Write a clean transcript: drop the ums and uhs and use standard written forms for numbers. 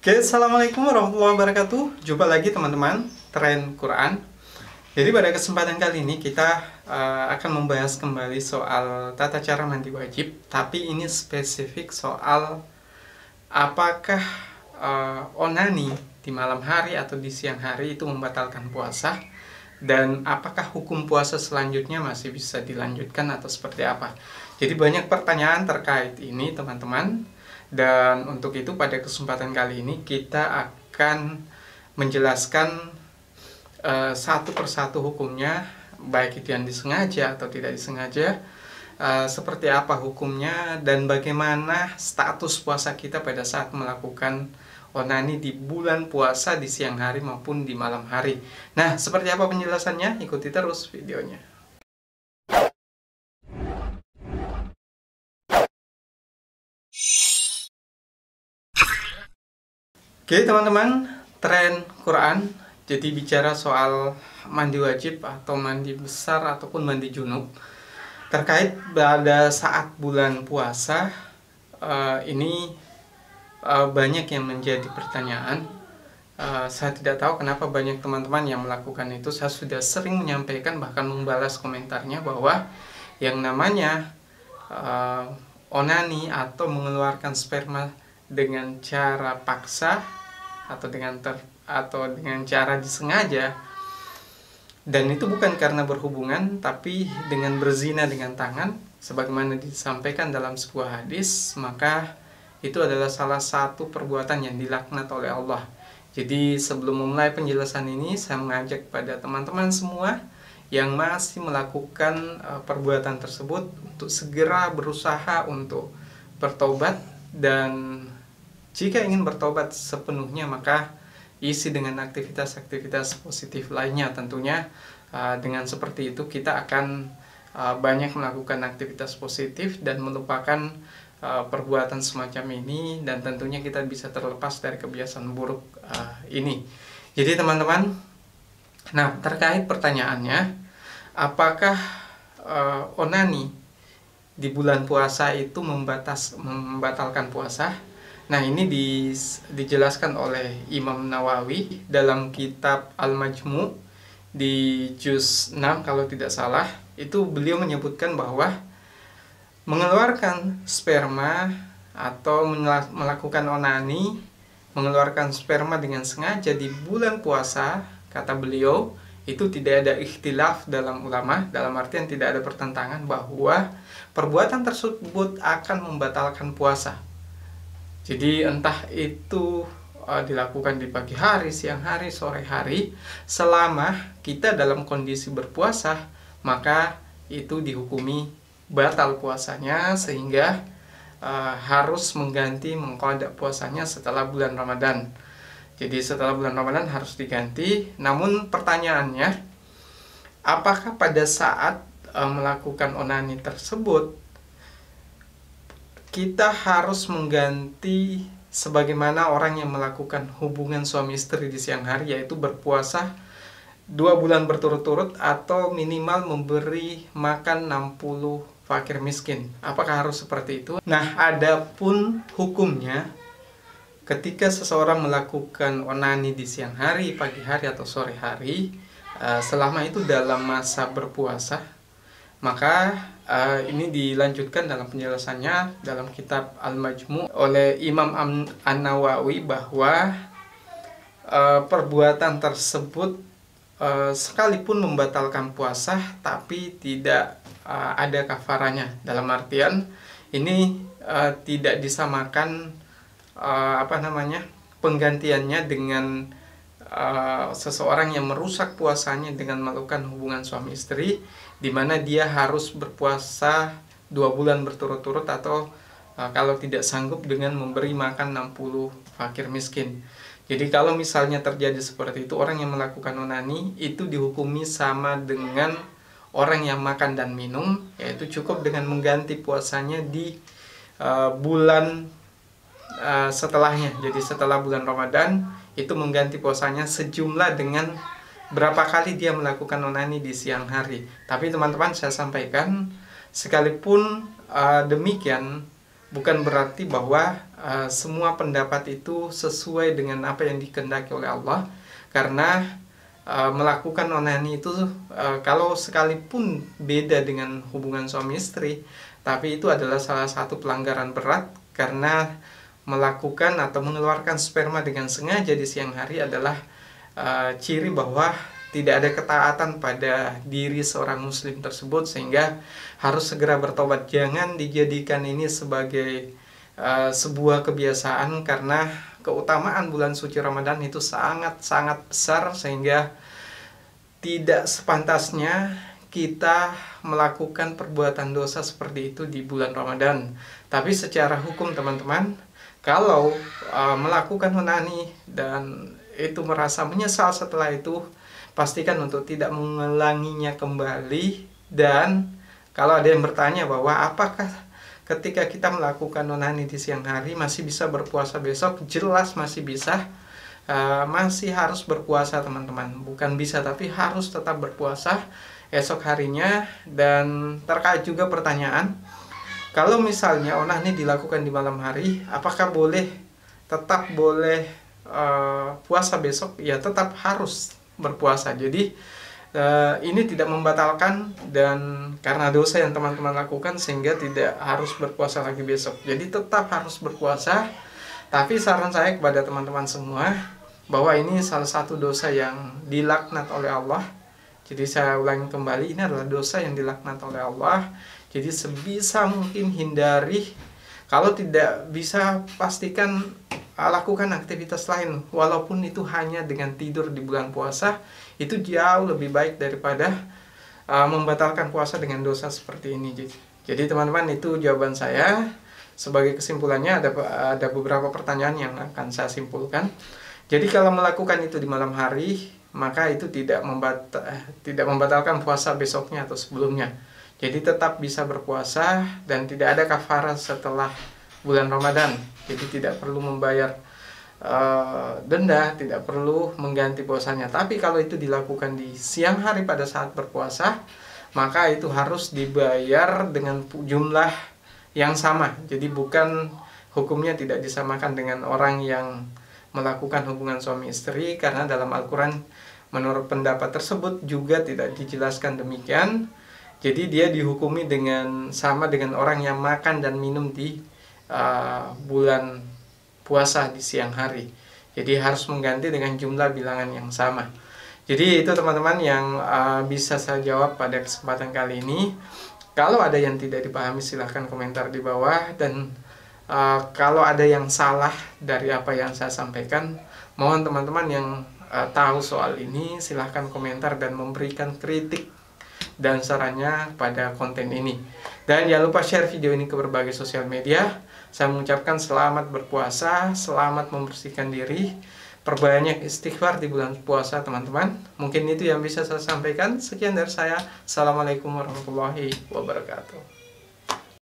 Oke, assalamualaikum warahmatullahi wabarakatuh. Jumpa lagi teman-teman, Tren Quran. Jadi pada kesempatan kali ini kita akan membahas kembali soal tata cara mandi wajib. Tapi ini spesifik soal apakah onani di malam hari atau di siang hari itu membatalkan puasa, dan apakah hukum puasa selanjutnya masih bisa dilanjutkan atau seperti apa. Jadi banyak pertanyaan terkait ini teman-teman. Dan untuk itu pada kesempatan kali ini kita akan menjelaskan satu persatu hukumnya, baik itu yang disengaja atau tidak disengaja, seperti apa hukumnya dan bagaimana status puasa kita pada saat melakukan onani di bulan puasa di siang hari maupun di malam hari. Nah, seperti apa penjelasannya? Ikuti terus videonya. Oke teman-teman, Tren Quran. Jadi bicara soal mandi wajib atau mandi besar ataupun mandi junub terkait pada saat bulan puasa, ini banyak yang menjadi pertanyaan. Saya tidak tahu kenapa banyak teman-teman yang melakukan itu. Saya sudah sering menyampaikan, bahkan membalas komentarnya, bahwa yang namanya onani atau mengeluarkan sperma dengan cara paksa atau dengan cara disengaja, dan itu bukan karena berhubungan tapi dengan berzina dengan tangan sebagaimana disampaikan dalam sebuah hadis, maka itu adalah salah satu perbuatan yang dilaknat oleh Allah. Jadi sebelum memulai penjelasan ini, saya mengajak pada teman-teman semua yang masih melakukan perbuatan tersebut untuk segera berusaha untuk bertobat, dan jika ingin bertobat sepenuhnya maka isi dengan aktivitas-aktivitas positif lainnya tentunya. Dengan seperti itu kita akan banyak melakukan aktivitas positif dan melupakan perbuatan semacam ini, dan tentunya kita bisa terlepas dari kebiasaan buruk ini. Jadi teman-teman, nah terkait pertanyaannya, apakah onani di bulan puasa itu membatalkan puasa? Nah, ini dijelaskan oleh Imam Nawawi dalam kitab Al-Majmu' di juz 6 kalau tidak salah. Itu beliau menyebutkan bahwa mengeluarkan sperma atau melakukan onani, mengeluarkan sperma dengan sengaja di bulan puasa, kata beliau, itu tidak ada ikhtilaf dalam ulama, dalam artian tidak ada pertentangan bahwa perbuatan tersebut akan membatalkan puasa. Jadi entah itu dilakukan di pagi hari, siang hari, sore hari, selama kita dalam kondisi berpuasa, maka itu dihukumi batal puasanya, sehingga harus mengqadha puasanya setelah bulan Ramadan. Jadi setelah bulan Ramadan harus diganti. Namun pertanyaannya, apakah pada saat melakukan onani tersebut kita harus mengganti sebagaimana orang yang melakukan hubungan suami istri di siang hari, yaitu berpuasa 2 bulan berturut-turut atau minimal memberi makan 60 fakir miskin? Apakah harus seperti itu? Nah, adapun hukumnya ketika seseorang melakukan onani di siang hari, pagi hari atau sore hari, selama itu dalam masa berpuasa, maka ini dilanjutkan dalam penjelasannya dalam kitab Al-Majmu' oleh Imam An-Nawawi bahwa perbuatan tersebut sekalipun membatalkan puasa tapi tidak ada kafaranya. Dalam artian ini tidak disamakan penggantiannya dengan seseorang yang merusak puasanya dengan melakukan hubungan suami istri, di mana dia harus berpuasa 2 bulan berturut-turut atau kalau tidak sanggup dengan memberi makan 60 fakir miskin. Jadi kalau misalnya terjadi seperti itu, orang yang melakukan onani itu dihukumi sama dengan orang yang makan dan minum, yaitu cukup dengan mengganti puasanya di bulan setelahnya. Jadi setelah bulan Ramadan itu mengganti puasanya sejumlah dengan berapa kali dia melakukan onani di siang hari. Tapi teman-teman, saya sampaikan, sekalipun demikian bukan berarti bahwa semua pendapat itu sesuai dengan apa yang dikehendaki oleh Allah, karena melakukan onani itu kalau sekalipun beda dengan hubungan suami istri, tapi itu adalah salah satu pelanggaran berat, karena melakukan atau mengeluarkan sperma dengan sengaja di siang hari adalah ciri bahwa tidak ada ketaatan pada diri seorang muslim tersebut, sehingga harus segera bertobat. Jangan dijadikan ini sebagai sebuah kebiasaan, karena keutamaan bulan suci Ramadan itu sangat-sangat besar, sehingga tidak sepantasnya kita melakukan perbuatan dosa seperti itu di bulan Ramadan. Tapi secara hukum teman-teman, kalau melakukan onani dan itu merasa menyesal setelah itu, pastikan untuk tidak mengulanginya kembali. Dan kalau ada yang bertanya bahwa apakah ketika kita melakukan onani di siang hari masih bisa berpuasa besok, jelas masih bisa. Masih harus berpuasa teman-teman, bukan bisa tapi harus tetap berpuasa esok harinya. Dan terkait juga pertanyaan, kalau misalnya onani dilakukan di malam hari, apakah tetap boleh puasa besok? Ya, tetap harus berpuasa. Jadi ini tidak membatalkan, dan karena dosa yang teman-teman lakukan sehingga tidak harus berpuasa lagi besok. Jadi tetap harus berpuasa. Tapi saran saya kepada teman-teman semua, bahwa ini salah satu dosa yang dilaknat oleh Allah. Jadi saya ulangi kembali, ini adalah dosa yang dilaknat oleh Allah. Jadi sebisa mungkin hindari. Kalau tidak bisa, pastikan lakukan aktivitas lain, walaupun itu hanya dengan tidur di bulan puasa. Itu jauh lebih baik daripada membatalkan puasa dengan dosa seperti ini. Jadi teman-teman, itu jawaban saya. Sebagai kesimpulannya, ada beberapa pertanyaan yang akan saya simpulkan. Jadi kalau melakukan itu di malam hari, maka itu tidak membatalkan puasa besoknya atau sebelumnya. Jadi tetap bisa berpuasa dan tidak ada kafarah setelah bulan Ramadan. Jadi tidak perlu membayar denda, tidak perlu mengganti puasanya. Tapi kalau itu dilakukan di siang hari pada saat berpuasa, maka itu harus dibayar dengan jumlah yang sama. Jadi bukan, hukumnya tidak disamakan dengan orang yang melakukan hubungan suami istri, karena dalam Al-Quran menurut pendapat tersebut juga tidak dijelaskan demikian. Jadi dia dihukumi sama dengan orang yang makan dan minum di bulan puasa di siang hari. Jadi harus mengganti dengan jumlah bilangan yang sama. Jadi itu teman-teman yang bisa saya jawab pada kesempatan kali ini. Kalau ada yang tidak dipahami, silahkan komentar di bawah. Dan kalau ada yang salah dari apa yang saya sampaikan, mohon teman-teman yang tahu soal ini silahkan komentar dan memberikan kritik dan sarannya pada konten ini. Dan jangan lupa share video ini ke berbagai sosial media. Saya mengucapkan selamat berpuasa, selamat membersihkan diri, perbanyak istighfar di bulan puasa teman-teman. Mungkin itu yang bisa saya sampaikan. Sekian dari saya. Assalamualaikum warahmatullahi wabarakatuh.